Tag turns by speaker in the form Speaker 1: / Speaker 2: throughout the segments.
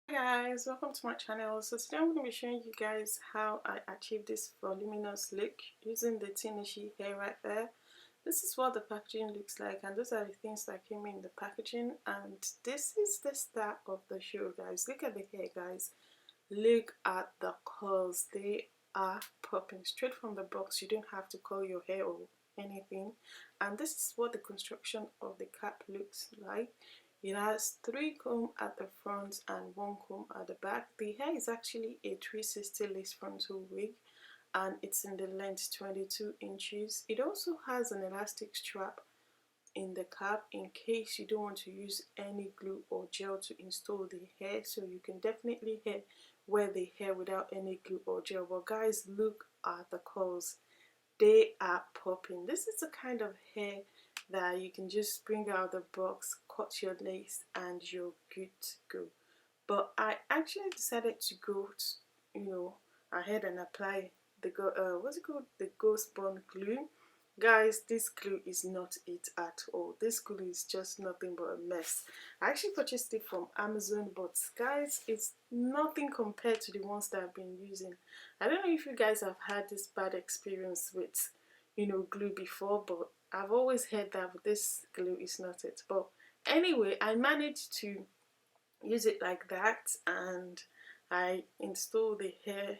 Speaker 1: Hi guys, welcome to my channel. So today I'm going to be showing you guys how I achieved this voluminous look using the Tinashe hair right there. This is what the packaging looks like, and those are the things that came in the packaging, and this is the start of the show, guys. Look at the hair, guys. Look at the curls. They are popping straight from the box. You don't have to curl your hair or anything. And this is what the construction of the cap looks like. It has 3 comb at the front and 1 comb at the back. The hair is actually a 360 lace frontal wig, and it's in the length 22 inches. It also has an elastic strap in the cap in case you don't want to use any glue or gel to install the hair, so you can definitely wear the hair without any glue or gel. But guys, look at the curls. They are popping. This is the kind of hair that you can just bring out the box, cut your lace, and you're good to go. But I actually decided to go ahead and apply the what's it called, the ghost bond glue. Guys, this glue is not it at all. This glue is just nothing but a mess. I actually purchased it from Amazon, but guys, it's nothing compared to the ones that I've been using. I don't know if you guys have had this bad experience with glue before, but I've always heard that this glue is not it. But anyway, I managed to use it like that, and I installed the hair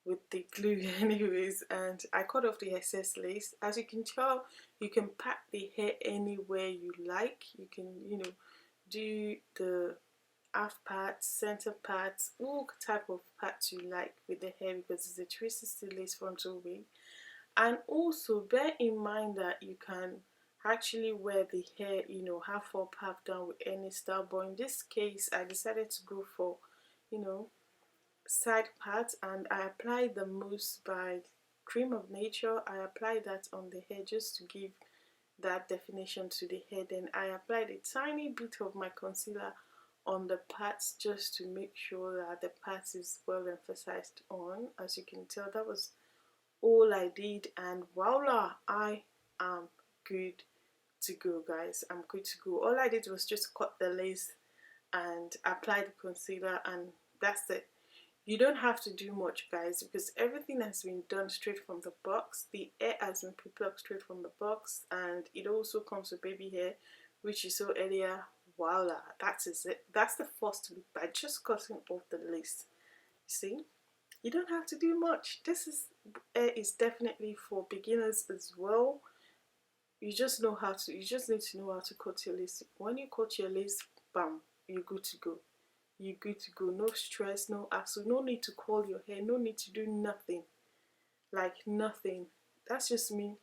Speaker 1: with the glue anyways, and I cut off the excess lace. As you can tell, you can pat the hair anywhere you like. You can do the half parts, center parts, all type of parts you like with the hair, because it's a 360 lace frontal wig. And also bear in mind that you can actually wear the hair half up half down with any style, but in this case I decided to go for side parts, and I applied the mousse by Cream of Nature. I applied that on the hair just to give that definition to the hair. Then I applied a tiny bit of my concealer on the parts just to make sure that the parts is well emphasized on. As you can tell, that was all I did, and voila, I am good to go, guys. I'm good to go. All I did was just cut the lace and apply the concealer, and that's it. You don't have to do much, guys, because everything has been done straight from the box. The hair has been pre-plucked straight from the box, and it also comes with baby hair, which you saw earlier. Voila, that is it. That's the first look by just cutting off the lace. See, you don't have to do much. This hair is definitely for beginners as well. You just need to know how to cut your lace. When you cut your lace, bam, you're good to go. You're good to go. No stress, no hassle, no need to curl your hair, no need to do nothing. Like nothing. That's just me,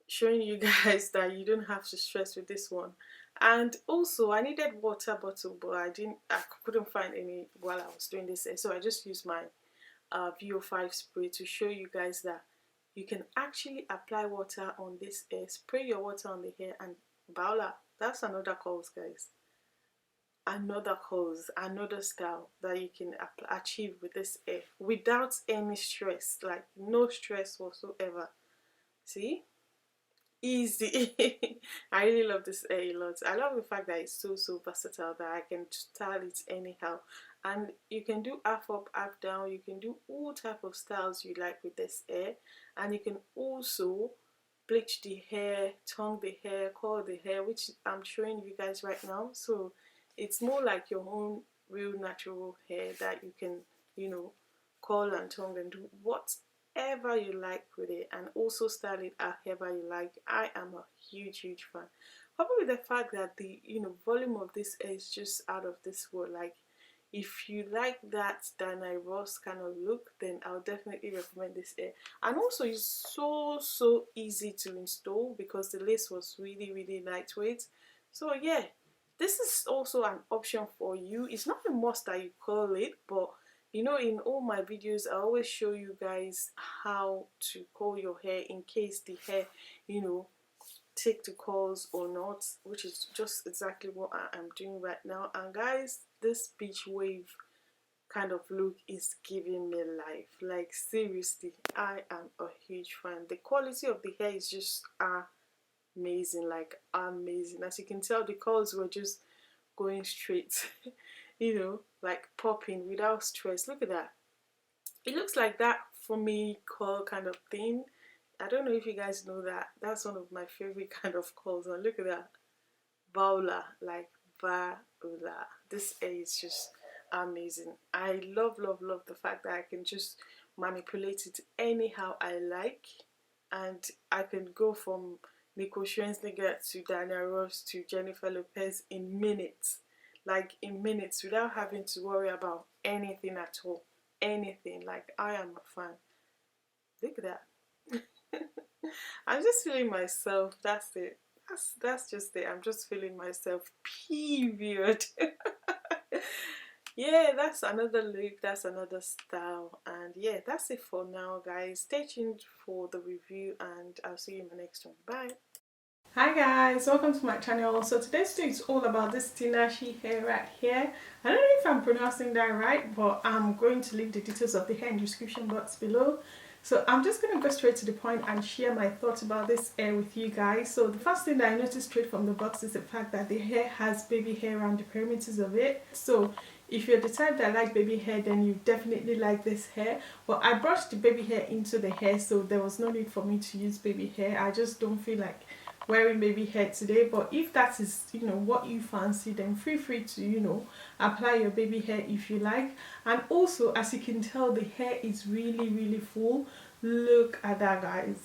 Speaker 1: showing you guys that you don't have to stress with this one. And also I needed water bottle, but I couldn't find any while I was doing this hair, so I just used my VO5 spray to show you guys that you can actually apply water on this hair, spray your water on the hair, and voila, that's another cause, guys. Another cause, another style that you can achieve with this hair without any stress, like no stress whatsoever. See, easy. I really love this hair a lot. I love the fact that it's so versatile, that I can style it anyhow, and you can do half up, half down. You can do all type of styles you like with this hair, and you can also bleach the hair, tongue the hair, curl the hair, which I'm showing you guys right now. So it's more like your own real natural hair that you can curl and tongue and do whatever you like with it, and also style it however you like. I am a huge fan. Probably the fact that the volume of this hair is just out of this world. Like, if you like that Diana Ross kind of look, then I'll definitely recommend this hair. And also it's so easy to install because the lace was really lightweight. So yeah, this is also an option for you. It's not a must that you curl it, but in all my videos I always show you guys how to curl your hair in case the hair take the curls or not, which is just exactly what I am doing right now. And guys, this beach wave kind of look is giving me life. Like seriously, I am a huge fan. The quality of the hair is just amazing, like amazing. As you can tell, the curls were just going straight. you know, like popping without stress. Look at that. It looks like that for me curl kind of thing. I don't know if you guys know that. That's one of my favorite kind of curls. And look at that. Vola, like Vola. This hair is just amazing. I love the fact that I can just manipulate it anyhow I like, and I can go from Nico Schwenzlinger to Daniel Ross to Jennifer Lopez in minutes, like in minutes, without having to worry about anything at all. Anything. Like, I am a fan. Look at that. I'm just feeling myself. That's it. That's just it. I'm just feeling myself. Period. Yeah, that's another look. That's another style. And yeah, that's it for now, guys. Stay tuned for the review, and I'll see you in the next one. Bye. Hi guys, welcome to my channel. So today's video is all about this Tinashe hair right here. I don't know if I'm pronouncing that right, but I'm going to leave the details of the hair in the description box below. So I'm just going to go straight to the point and share my thoughts about this hair with you guys. So the first thing that I noticed straight from the box is the fact that the hair has baby hair around the perimeters of it. So if you're the type that like baby hair, then you definitely like this hair. But I brushed the baby hair into the hair, so there was no need for me to use baby hair. I just don't feel like wearing baby hair today. But if that is, you know, what you fancy, then feel free to, you know, apply your baby hair if you like. And also, as you can tell, the hair is really full. Look at that, guys.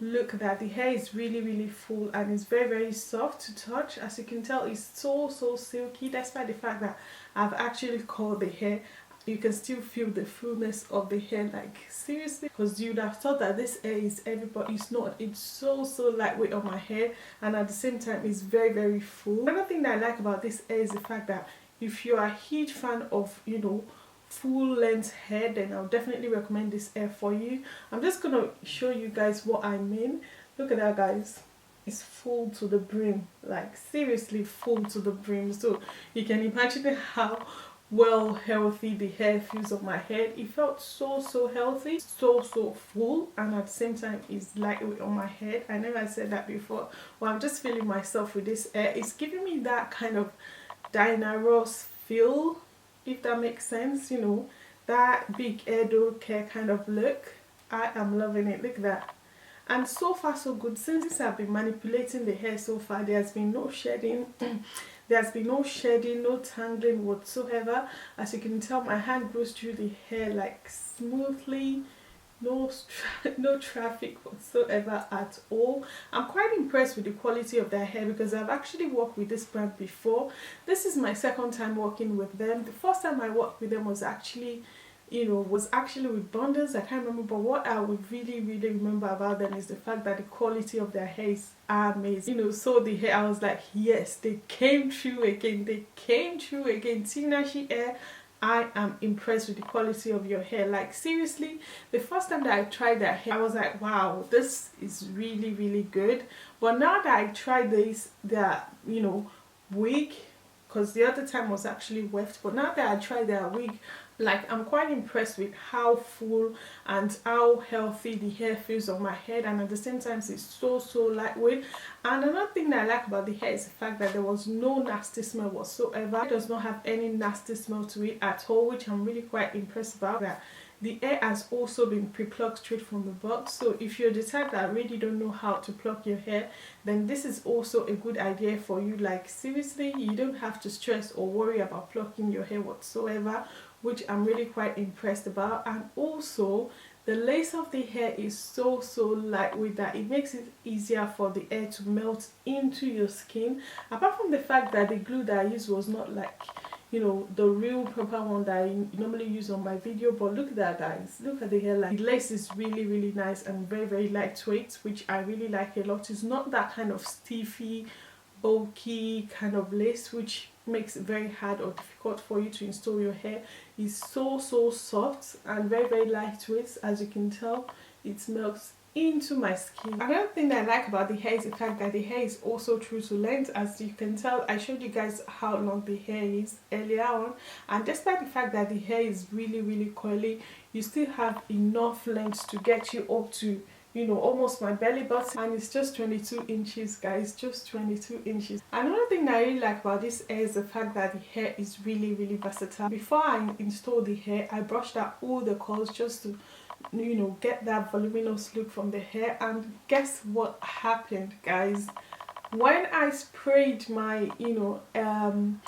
Speaker 1: Look at that. The hair is really full and it's very soft to touch. As you can tell, it's so silky, despite the fact that I've actually curled the hair. You can still feel the fullness of the hair, like seriously, because you'd have thought that this hair is heavy, but it's not. It's so lightweight on my hair, and at the same time it's very full. Another thing that I like about this hair is the fact that if you're a huge fan of, you know, full length hair, then I'll definitely recommend this hair for you. I'm just gonna show you guys what I mean. Look at that, guys. It's full to the brim, like seriously full to the brim. So you can imagine how well healthy the hair feels on my head. It felt so healthy, so full, and at the same time it's lightweight on my head. I know I said that before. Well, I'm just feeling myself with this hair. It's giving me that kind of Diana Ross feel, if that makes sense, you know, that big Edo care kind of look. I am loving it. Look at that. And so far so good. Since I've been manipulating the hair so far, there's been no shedding. There's been no shedding, no tangling whatsoever. As you can tell, my hand goes through the hair like smoothly. No traffic whatsoever at all. I'm quite impressed with the quality of their hair because I've actually worked with this brand before. This is my second time working with them. The first time I worked with them was actually, you know, with Bonders. I can't remember, but what I would really remember about them is the fact that the quality of their hair is amazing. You know, so the hair, I was like, yes, they came through again. They came through again. Tinashe hair, I am impressed with the quality of your hair. Like seriously, the first time that I tried their hair, I was like, wow, this is really good. But now that I tried their, you know, wig, because the other time was actually weft, but now that I tried their wig, like I'm quite impressed with how full and how healthy the hair feels on my head, and at the same time it's so lightweight. And another thing that I like about the hair is the fact that there was no nasty smell whatsoever. It does not have any nasty smell to it at all, which I'm really quite impressed about. That the hair has also been pre-plucked straight from the box. So if you're the type that really don't know how to pluck your hair, then this is also a good idea for you. Like seriously, you don't have to stress or worry about plucking your hair whatsoever, which I'm really quite impressed about. And also the lace of the hair is so lightweight that it makes it easier for the hair to melt into your skin. Apart from the fact that the glue that I used was not like, you know, the real proper one that I normally use on my video, but look at that, guys. Look at the hairline. The lace is really nice and very lightweight, which I really like a lot. It's not that kind of stiffy, bulky kind of lace which makes it very hard or difficult for you to install your hair. It's so soft and very lightweight. As you can tell, it melts into my skin. Another thing that I like about the hair is the fact that the hair is also true to length. As you can tell, I showed you guys how long the hair is earlier on, and despite the fact that the hair is really coily, you still have enough length to get you up to you know, almost my belly button, and it's just 22 inches, guys, just 22 inches. Another thing that I really like about this hair is the fact that the hair is really versatile. Before I installed the hair, I brushed out all the curls just to, you know, get that voluminous look from the hair. And guess what happened, guys? When I sprayed my, you know,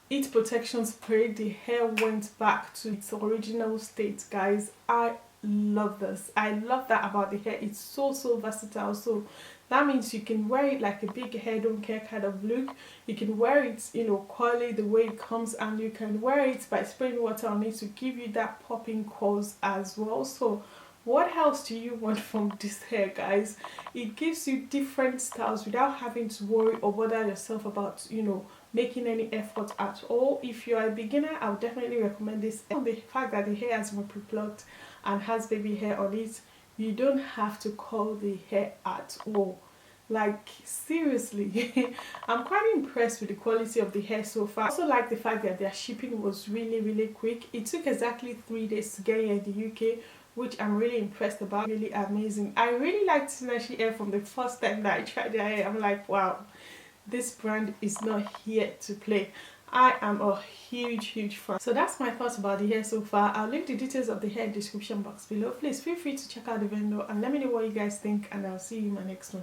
Speaker 1: heat protection spray, the hair went back to its original state, guys. I love this. I love that about the hair. It's so versatile. So that means you can wear it like a big hair don't care kind of look. You can wear it, you know, curly the way it comes, and you can wear it by spraying water on it to give you that popping curls as well. So what else do you want from this hair, guys? It gives you different styles without having to worry or bother yourself about, you know, making any effort at all. If you are a beginner, I would definitely recommend this. And the fact that the hair has been pre-plucked and has baby hair on it, you don't have to curl the hair at all. Like, seriously. I'm quite impressed with the quality of the hair so far. I also like the fact that their shipping was really quick. It took exactly 3 days to get here in the UK, which I'm really impressed about. Really amazing. I really liked Tinashe hair from the first time that I tried their hair. I'm like, wow, this brand is not here to play. I am a huge fan. So that's my thoughts about the hair so far. I'll leave the details of the hair in the description box below. Please feel free to check out the vendor and let me know what you guys think, and I'll see you in my next one.